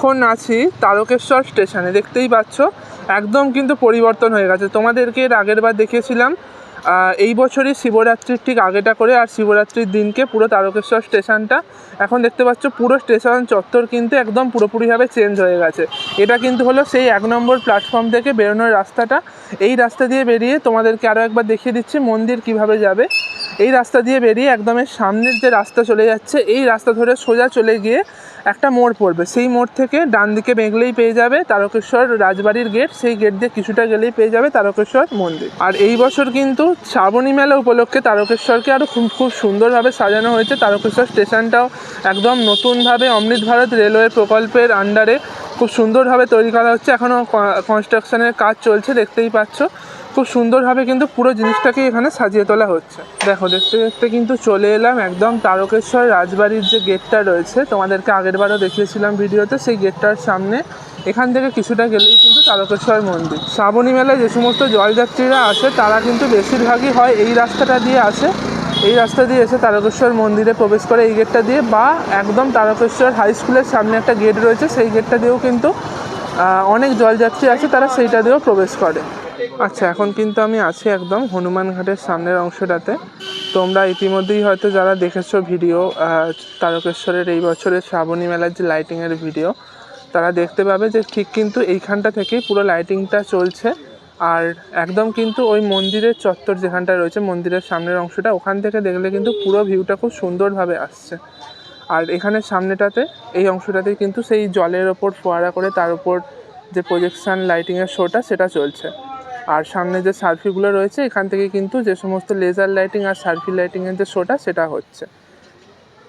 এখন আছি তারকেশ্বর স্টেশনে, দেখতেই পাচ্ছ একদম কিন্তু পরিবর্তন হয়ে গেছে। তোমাদেরকে এর আগের বার দেখিয়েছিলাম এই বছরই শিবরাত্রির ঠিক আগেটা করে, আর শিবরাত্রির দিনকে পুরো তারকেশ্বর স্টেশনটা এখন দেখতে পাচ্ছ পুরো স্টেশন চত্বর কিন্তু একদম পুরোপুরিভাবে চেঞ্জ হয়ে গেছে। এটা কিন্তু হলো সেই 1 নম্বর প্ল্যাটফর্ম থেকে বেরোনোর রাস্তাটা। এই রাস্তা দিয়ে বেরিয়ে তোমাদেরকে আরও একবার দেখিয়ে দিচ্ছি মন্দির কিভাবে যাবে। এই রাস্তা দিয়ে বেরিয়ে একদম এর সামনের যে রাস্তা চলে যাচ্ছে, এই রাস্তা ধরে সোজা চলে গিয়ে একটা মোড় পড়বে। সেই মোড় থেকে ডান দিকে বেঁকলেই পেয়ে যাবে তারকেশ্বর রাজবাড়ির গেট। সেই গেট দিয়ে কিছুটা গেলেই পেয়ে যাবে তারকেশ্বর মন্দির। আর এই বছর কিন্তু শ্রাবণী মেলা উপলক্ষে তারকেশ্বরকে আরও খুব সুন্দরভাবে সাজানো হয়েছে। তারকেশ্বর স্টেশনটাও একদম নতুনভাবে অমৃত ভারত রেলওয়ে প্রকল্পের আন্ডারে খুব সুন্দরভাবে তৈরি করা হচ্ছে। এখনও কনস্ট্রাকশনের কাজ চলছে, দেখতেই পাচ্ছ। খুব সুন্দরভাবে কিন্তু পুরো জিনিসটাকে এখানে সাজিয়ে তোলা হচ্ছে। দেখো, দেখতে দেখতে কিন্তু চলে এলাম একদম তারকেশ্বর রাজবাড়ির যে গেটটা রয়েছে, তোমাদেরকে আগেরবারও দেখিয়েছিলাম ভিডিওতে, সেই গেটটার সামনে। এখান থেকে কিছুটা গেলেই কিন্তু তারকেশ্বর মন্দির। শ্রাবণী মেলায় যে সমস্ত জলযাত্রীরা আসে তারা কিন্তু বেশিরভাগই হয় এই রাস্তাটা দিয়ে আসে। এই রাস্তা দিয়ে এসে তারকেশ্বর মন্দিরে প্রবেশ করে এই গেটটা দিয়ে, বা একদম তারকেশ্বর হাই স্কুলের সামনে একটা গেট রয়েছে, সেই গেটটা দিয়েও কিন্তু অনেক জলযাত্রী আছে, তারা সেইটা দিয়েও প্রবেশ করে। আচ্ছা, এখন কিন্তু আমি আছি একদম হনুমান ঘাটের সামনের অংশটাতে। তোমরা ইতিমধ্যেই হয়তো যারা দেখেছো ভিডিও তারকেশ্বরের এই বছরের শ্রাবণী মেলার যে লাইটিংয়ের ভিডিও, তারা দেখতে পাবে যে ঠিক কিন্তু এইখানটা থেকেই পুরো লাইটিংটা চলছে। আর একদম কিন্তু ওই মন্দিরের চত্বর যেখানটা রয়েছে, মন্দিরের সামনের অংশটা, ওখান থেকে দেখলে কিন্তু পুরো ভিউটা খুব সুন্দরভাবে আসছে। আর এখানে সামনেটাতে এই অংশটাতে কিন্তু সেই জলের ওপর ফোয়ারা করে তার উপর যে প্রজেকশান লাইটিংয়ের শোটা সেটা চলছে। আর সামনে যে সার্ফিগুলো রয়েছে, এখান থেকে কিন্তু যে সমস্ত লেজার লাইটিং আর সার্ফি লাইটিংয়ের যে শোটা সেটা হচ্ছে।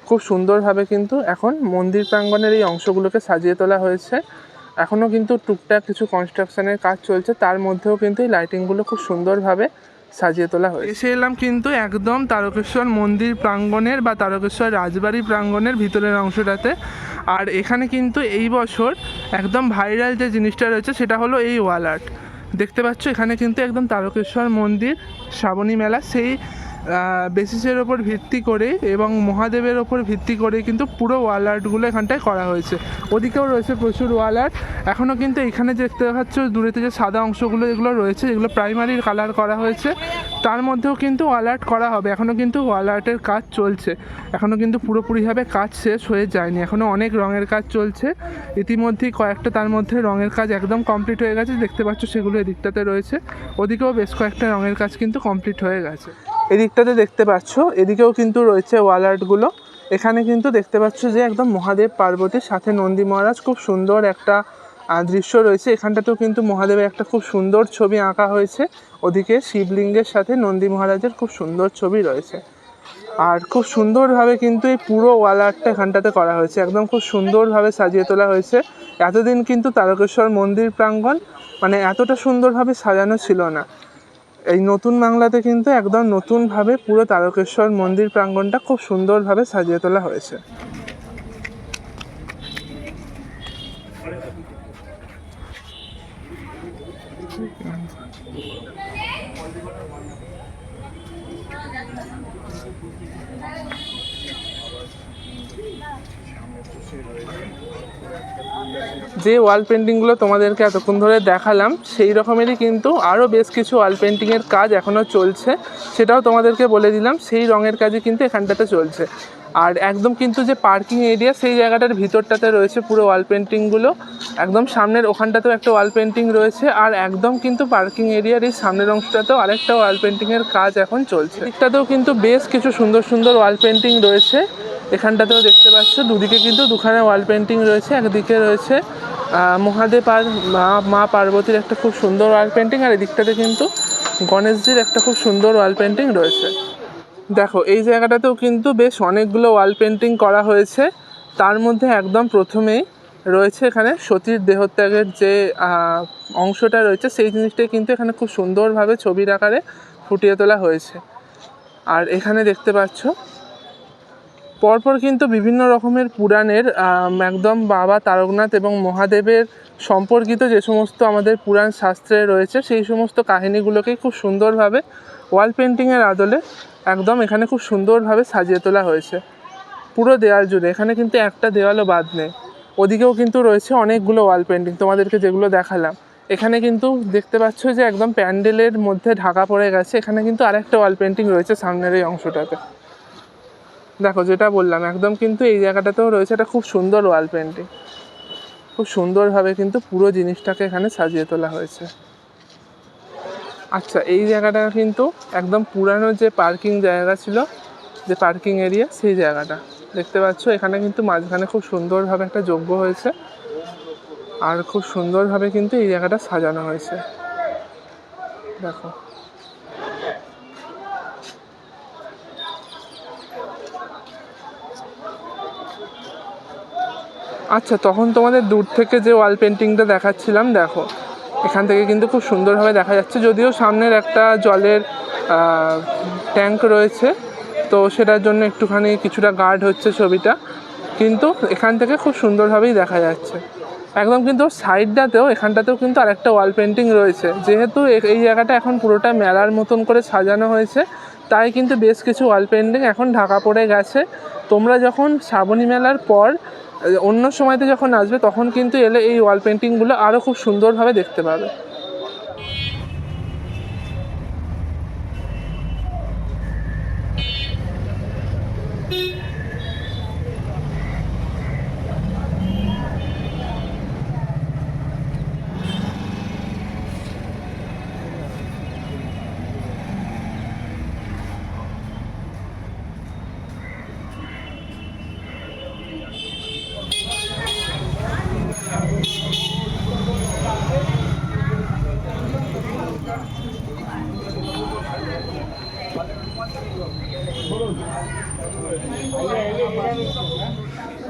খুব সুন্দরভাবে কিন্তু এখন মন্দির প্রাঙ্গণের এই অংশগুলোকে সাজিয়ে তোলা হয়েছে। এখনও কিন্তু টুকটাক কিছু কনস্ট্রাকশনের কাজ চলছে, তার মধ্যেও কিন্তু এই লাইটিংগুলো খুব সুন্দরভাবে সাজিয়ে তোলা হয়েছে। এসে এলাম কিন্তু একদম তারকেশ্বর মন্দির প্রাঙ্গণের বা তারকেশ্বর রাজবাড়ি প্রাঙ্গণের ভিতরের অংশটাতে। আর এখানে কিন্তু এই বছর একদম ভাইরাল যে জিনিসটা রয়েছে সেটা হলো এই ওয়াল আর্ট। দেখতে পাচ্ছ এখানে কিন্তু একদম তারকেশ্বর মন্দির শ্রাবণী মেলা সেই বেসিসের ওপর ভিত্তি করে এবং মহাদেবের ওপর ভিত্তি করে কিন্তু পুরো ওয়াল আর্টগুলো এখানটায় করা হয়েছে। ওদিকেও রয়েছে প্রচুর ওয়াল আর্ট। এখনও কিন্তু এখানে দেখতে পাচ্ছ দূরেতে যে সাদা অংশগুলো যেগুলো রয়েছে, যেগুলো প্রাইমারির কালার করা হয়েছে, তার মধ্যেও কিন্তু ওয়াল আর্ট করা হবে। এখনও কিন্তু ওয়াল আর্টের কাজ চলছে, এখনও কিন্তু পুরোপুরিভাবে কাজ শেষ হয়ে যায়নি, এখনও অনেক রঙের কাজ চলছে। ইতিমধ্যেই কয়েকটা তার মধ্যে রঙের কাজ একদম কমপ্লিট হয়ে গেছে, দেখতে পাচ্ছ সেগুলো এদিকটাতে রয়েছে। ওদিকেও বেশ কয়েকটা রঙের কাজ কিন্তু কমপ্লিট হয়ে গেছে। এদিকটাতে দেখতে পাচ্ছ এদিকেও কিন্তু রয়েছে ওয়াল আর্টগুলো। এখানে কিন্তু দেখতে পাচ্ছ যে একদম মহাদেব পার্বতীর সাথে নন্দী মহারাজ, খুব সুন্দর একটা দৃশ্য রয়েছে। এখানটাতেও কিন্তু মহাদেবের একটা খুব সুন্দর ছবি আঁকা হয়েছে। ওদিকে শিবলিঙ্গের সাথে নন্দী মহারাজের খুব সুন্দর ছবি রয়েছে। আর খুব সুন্দরভাবে কিন্তু এই পুরো ওয়াল আর্টটা এখানটাতে করা হয়েছে, একদম খুব সুন্দরভাবে সাজিয়ে তোলা হয়েছে। এতদিন কিন্তু তারকেশ্বর মন্দির প্রাঙ্গণ মানে এতটা সুন্দরভাবে সাজানো ছিল না। এই নতুন বাংলাতে কিন্তু একদম নতুনভাবে পুরো তারকেশ্বর মন্দির প্রাঙ্গণটা খুব সুন্দরভাবে সাজিয়ে তোলা হয়েছে। যে ওয়াল পেন্টিংগুলো তোমাদেরকে এতক্ষণ ধরে দেখালাম, সেই রকমেরই কিন্তু আরও বেশ কিছু ওয়াল পেন্টিংয়ের কাজ এখনও চলছে, সেটাও তোমাদেরকে বলে দিলাম। সেই রঙের কাজই কিন্তু এখানটাতে চলছে। আর একদম কিন্তু যে পার্কিং এরিয়া, সেই জায়গাটার ভিতরটাতে রয়েছে পুরো ওয়াল পেন্টিংগুলো। একদম সামনের ওখানটাতেও একটা ওয়াল পেন্টিং রয়েছে, আর একদম কিন্তু পার্কিং এরিয়ার এই সামনের অংশটাতেও আরেকটা ওয়াল পেন্টিংয়ের কাজ এখন চলছে। এটাতেও কিন্তু বেশ কিছু সুন্দর সুন্দর ওয়াল পেন্টিং রয়েছে। এখানটাতেও দেখতে পাচ্ছ দুদিকে কিন্তু দুখানা ওয়াল পেন্টিং রয়েছে। একদিকে রয়েছে মহাদেব আর মা পার্বতীর একটা খুব সুন্দর ওয়াল পেন্টিং, আর এদিকটাতে কিন্তু গণেশজির একটা খুব সুন্দর ওয়াল পেন্টিং রয়েছে। দেখো, এই জায়গাটাতেও কিন্তু বেশ অনেকগুলো ওয়াল পেন্টিং করা হয়েছে। তার মধ্যে একদম প্রথমেই রয়েছে এখানে সতীর দেহত্যাগের যে অংশটা রয়েছে, সেই জিনিসটাই কিন্তু এখানে খুব সুন্দরভাবে ছবির আকারে ফুটিয়ে তোলা হয়েছে। আর এখানে দেখতে পাচ্ছ পরপর কিন্তু বিভিন্ন রকমের পুরাণের একদম বাবা তারকনাথ এবং মহাদেবের সম্পর্কিত যে সমস্ত আমাদের পুরাণ শাস্ত্রে রয়েছে, সেই সমস্ত কাহিনীগুলোকেই খুব সুন্দরভাবে ওয়াল পেন্টিংয়ের আদলে একদম এখানে খুব সুন্দরভাবে সাজিয়ে তোলা হয়েছে পুরো দেওয়াল জুড়ে। এখানে কিন্তু একটা দেওয়ালও বাদ নেই। ওদিকেও কিন্তু রয়েছে অনেকগুলো ওয়াল পেন্টিং, তোমাদেরকে যেগুলো দেখালাম। এখানে কিন্তু দেখতে পাচ্ছ যে একদম প্যান্ডেলের মধ্যে ঢাকা পড়ে গেছে। এখানে কিন্তু আরেকটা ওয়াল পেন্টিং রয়েছে সামনের এই অংশটাতে, দেখো যেটা বললাম একদম কিন্তু এই জায়গাটাতেও রয়েছে একটা খুব সুন্দর ওয়াল পেন্টিং। খুব সুন্দরভাবে কিন্তু পুরো জিনিসটাকে এখানে সাজিয়ে তোলা হয়েছে। আচ্ছা, এই জায়গাটা কিন্তু একদম পুরানো যে পার্কিং জায়গা ছিল, যে পার্কিং এরিয়া, সেই জায়গাটা দেখতে পাচ্ছ। এখানে কিন্তু মাঝখানে খুব সুন্দরভাবে একটা যজ্ঞ হয়েছে, আর খুব সুন্দরভাবে কিন্তু এই জায়গাটা সাজানো হয়েছে, দেখো। আচ্ছা, তখন তোমাদের দূর থেকে যে ওয়াল পেন্টিংটা দেখাচ্ছিলাম, দেখো এখান থেকে কিন্তু খুব সুন্দরভাবে দেখা যাচ্ছে। যদিও সামনের একটা জলের ট্যাঙ্ক রয়েছে, তো সেটার জন্য একটুখানি কিছুটা গার্ড হচ্ছে ছবিটা, কিন্তু এখান থেকে খুব সুন্দরভাবেই দেখা যাচ্ছে একদম। কিন্তু সাইডটাতেও, এখানটাতেও কিন্তু আরেকটা ওয়াল পেন্টিং রয়েছে। যেহেতু এই জায়গাটা এখন পুরোটা মেলার মতন করে সাজানো হয়েছে, তাই কিন্তু বেশ কিছু ওয়াল পেন্টিং এখন ঢাকা পড়ে গেছে। তোমরা যখন শ্রাবণী মেলার পর অন্য সময়তে যখন আসবে, তখন কিন্তু এলে এই ওয়াল পেন্টিংগুলো আরও খুব সুন্দরভাবে দেখতে পাবে।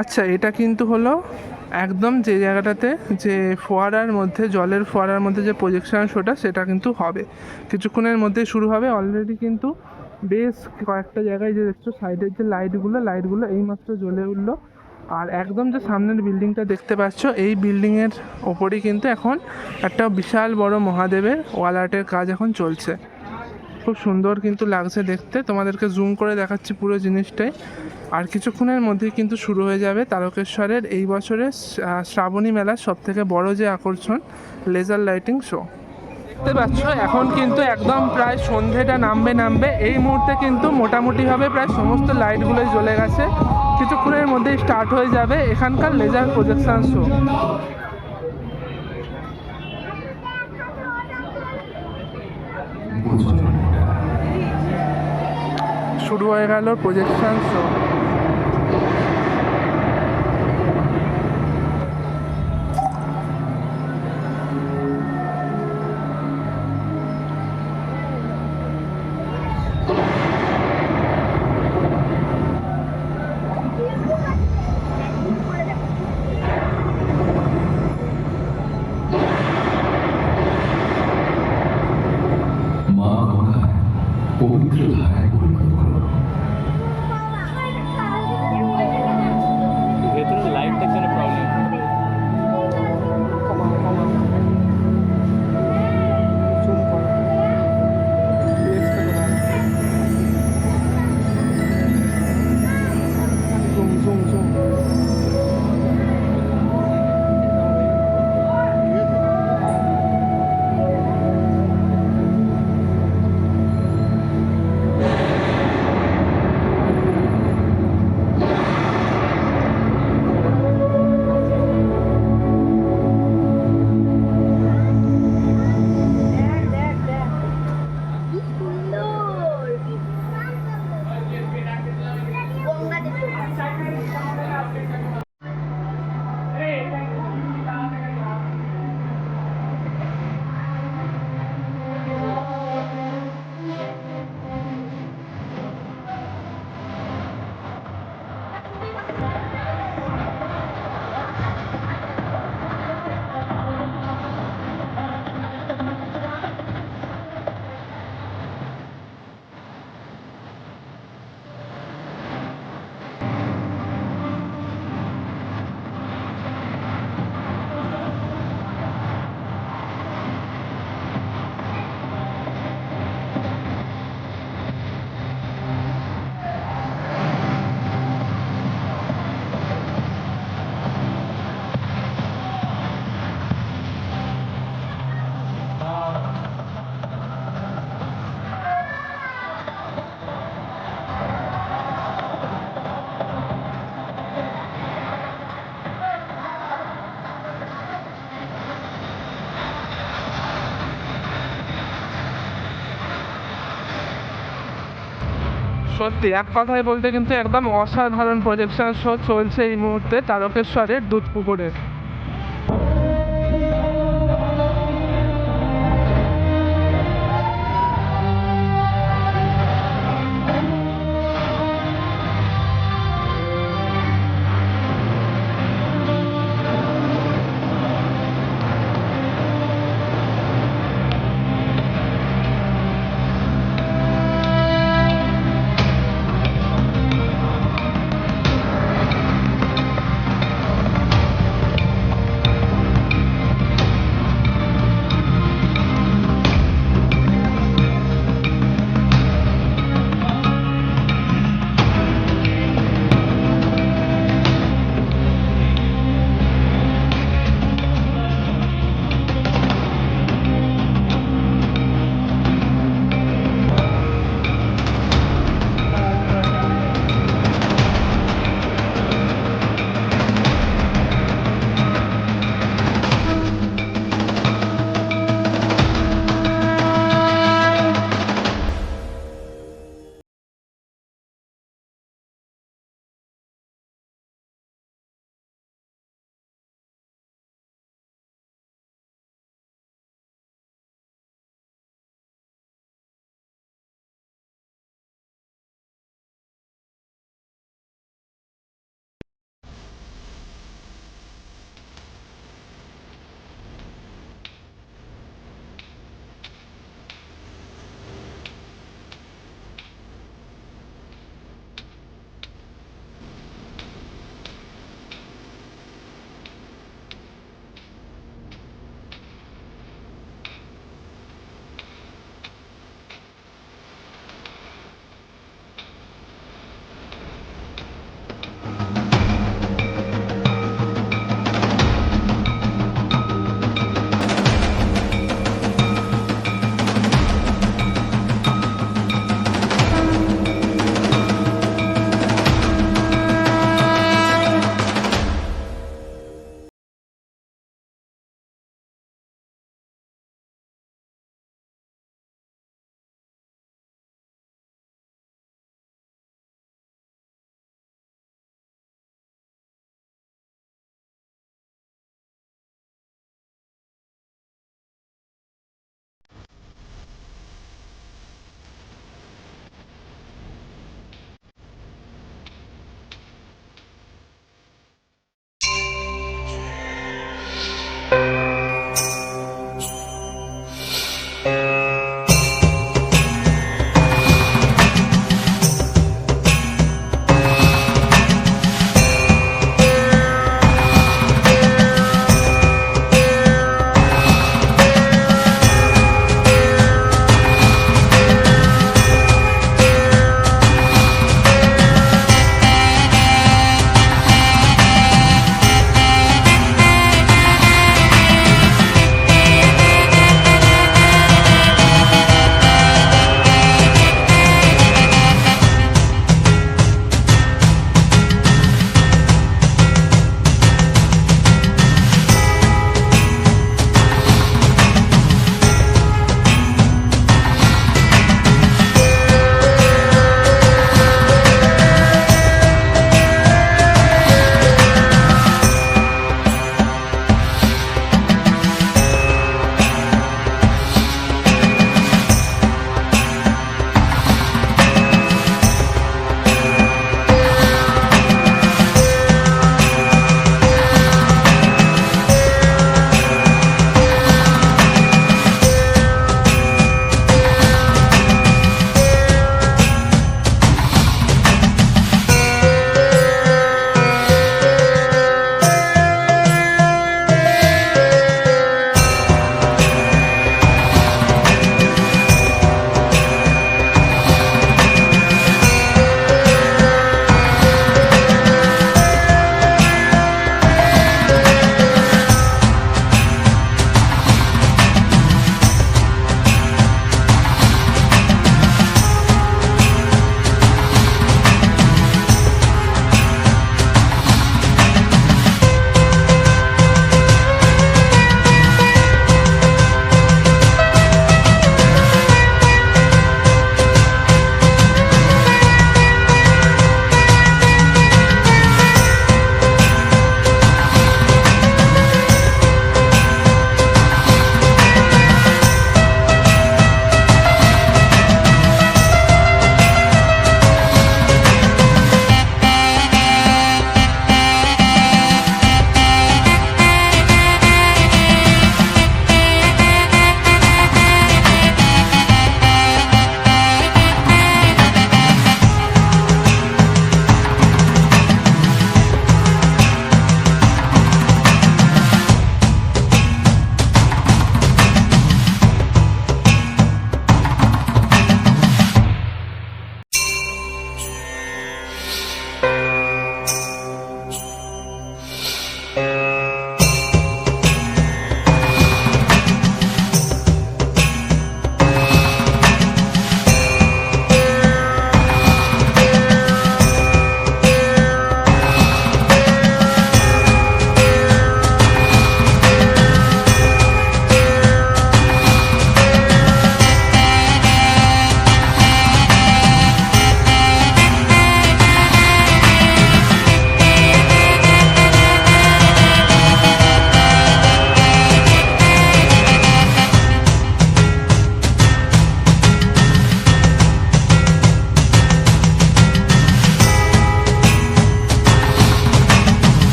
আচ্ছা, এটা কিন্তু হলো একদম যে জায়গাটাতে যে ফোয়ারার মধ্যে, জলের ফোয়ারার মধ্যে যে প্রজেকশন শোটা, সেটা কিন্তু হবে কিছুক্ষণের মধ্যেই শুরু হবে। অলরেডি কিন্তু বেশ কয়েকটা জায়গায় যে দেখছো সাইডের যে লাইটগুলো এইমাত্র জ্বলে উঠলো। আর একদম যে সামনের বিল্ডিংটা দেখতে পাচ্ছ, এই বিল্ডিংয়ের ওপরেই কিন্তু এখন একটা বিশাল বড় মহাদেবের ওয়াল আর্টের কাজ এখন চলছে। খুব সুন্দর কিন্তু লাগছে দেখতে, তোমাদেরকে জুম করে দেখাচ্ছি পুরো জিনিসটাই। আর কিছুক্ষণের মধ্যেই কিন্তু শুরু হয়ে যাবে তারকেশ্বরের এই বছরের শ্রাবণী মেলার সবথেকে বড় যে আকর্ষণ, লেজার লাইটিং শো। দেখতে পাচ্ছ এখন কিন্তু একদম প্রায় সন্ধেটা নামবে। এই মুহূর্তে কিন্তু মোটামুটিভাবে প্রায় সমস্ত লাইটগুলোই জ্বলে গেছে। কিছুক্ষণের মধ্যেই স্টার্ট হয়ে যাবে এখানকার লেজার প্রজেকশন শো। শুরু হয়ে গেল প্রজেকশন শো। মা গঙ্গায় পবিত্র ধারায় পরিণত করো। সত্যি এক কথায় বলতে কিন্তু একদম অসাধারণ প্রজেকশন শো চলছে এই মুহূর্তে তারকেশ্বরের দুধপুকুরে।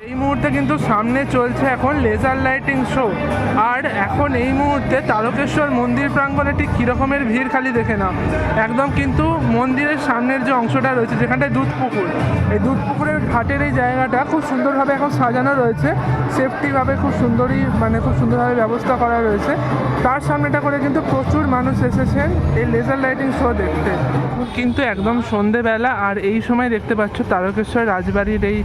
এই মুহূর্তে কিন্তু সামনে চলছে এখন লেজার লাইটিং শো। আর এখন এই মুহূর্তে তারকেশ্বর মন্দির প্রাঙ্গণে ঠিক কীরকমের ভিড় খালি দেখে নাও। একদম কিন্তু মন্দিরের সামনের যে অংশটা রয়েছে যেখানটায় দুধ পুকুর, এই দুধ পুকুরের ঘাটের এই জায়গাটা খুব সুন্দরভাবে এখন সাজানো রয়েছে, সেফটিভাবে খুব সুন্দরভাবে ব্যবস্থা করা রয়েছে। তার সামনেটা করে কিন্তু প্রচুর মানুষ এসেছেন এই লেজার লাইটিং শো দেখতে। কিন্তু একদম সন্ধেবেলা, আর এই সময় দেখতে পাচ্ছ তারকেশ্বর রাজবাড়ির এই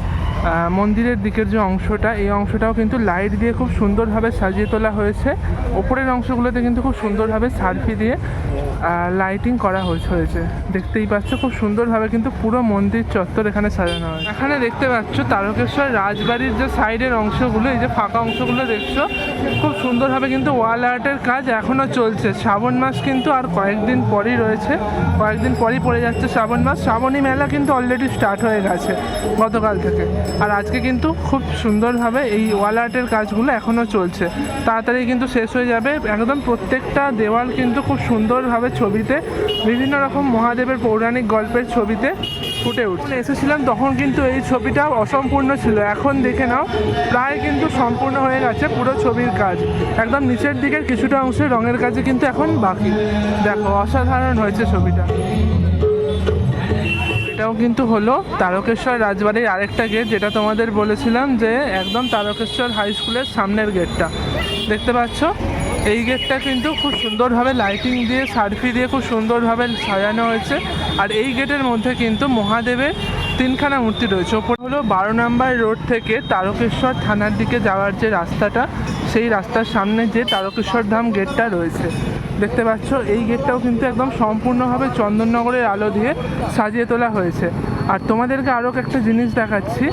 মন্দিরের দিকের যে অংশটা, এই অংশটাও কিন্তু লাইট দিয়ে খুব সুন্দরভাবে সাজিয়ে তোলা হয়েছে। ওপরের অংশগুলোতে কিন্তু খুব সুন্দরভাবে সার্ফি দিয়ে লাইটিং করা হয়েছে। দেখতেই পাচ্ছ খুব সুন্দরভাবে কিন্তু পুরো মন্দির চত্বর এখানে সাজানো হয়েছে। এখানে দেখতে পাচ্ছ তারকেশ্বর রাজবাড়ির যে সাইডের অংশগুলো, এই যে ফাঁকা অংশগুলো দেখছো, খুব সুন্দরভাবে কিন্তু ওয়াল আর্টের কাজ এখনও চলছে। শ্রাবণ মাস কিন্তু আর কয়েকদিন পরই রয়েছে, কয়েকদিন পরই পড়ে যাচ্ছে শ্রাবণ মাস। শ্রাবণী মেলা কিন্তু অলরেডি স্টার্ট হয়ে গেছে গতকাল থেকে, আর আজকে কিন্তু খুব সুন্দরভাবে এই ওয়াল আর্টের কাজগুলো এখনও চলছে, তাড়াতাড়ি কিন্তু শেষ হয়ে যাবে। একদম প্রত্যেকটা দেওয়াল কিন্তু খুব সুন্দরভাবে ছবিতে বিভিন্ন রকম মহাদেবের পৌরাণিক গল্পের ছবিতে ফুটে উঠছে। এসেছিলাম তখন কিন্তু এই ছবিটা অসম্পূর্ণ ছিল, এখন দেখে নাও প্রায় কিন্তু সম্পূর্ণ হয়ে গেছে পুরো ছবির কাজ। একদম নিচের দিকের কিছুটা অংশে রঙের কাজে কিন্তু এখন বাকি। দেখো অসাধারণ হয়েছে ছবিটা। এটাও কিন্তু হলো তারকেশ্বর রাজবাড়ির আরেকটা গেট, যেটা তোমাদের বলেছিলাম যে একদম তারকেশ্বর হাই স্কুলের সামনের গেটটা দেখতে পাচ্ছ। এই গেটটা কিন্তু খুব সুন্দরভাবে লাইটিং দিয়ে সার্ফি দিয়ে খুব সুন্দরভাবে সাজানো হয়েছে। আর এই গেটের মধ্যে কিন্তু মহাদেবের 3খানা মূর্তি রয়েছে। ওপর হলো 12 নম্বর রোড থেকে তারকেশ্বর থানার দিকে যাওয়ার যে রাস্তাটা, সেই রাস্তার সামনে যে তারকেশ্বর ধাম গেটটা রয়েছে দেখতে পাচ্ছ, এই গেটটাও কিন্তু একদম সম্পূর্ণভাবে চন্দননগরের আলো দিয়ে সাজিয়ে তোলা হয়েছে। আর তোমাদেরকে আরও একটা জিনিস দেখাচ্ছি,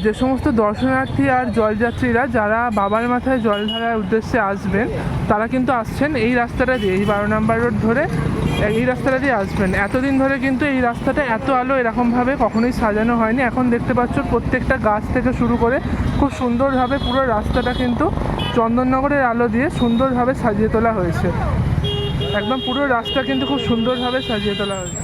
যে সমস্ত দর্শনার্থী আর জলযাত্রীরা যারা বাবার মাথায় জল ঢালার উদ্দেশ্যে আসবেন, তারা কিন্তু আসছেন এই রাস্তাটা দিয়ে, এই 12 নম্বর রোড ধরে এই রাস্তাটা দিয়ে আসবেন। এতদিন ধরে কিন্তু এই রাস্তাটা এত আলো এরকমভাবে কখনোই সাজানো হয়নি। এখন দেখতে পাচ্ছ প্রত্যেকটা গাছ থেকে শুরু করে খুব সুন্দরভাবে পুরো রাস্তাটা কিন্তু চন্দননগরের আলো দিয়ে সুন্দরভাবে সাজিয়ে তোলা হয়েছে। একদম পুরো রাস্তা কিন্তু খুব সুন্দরভাবে সাজিয়ে তোলা হয়েছে।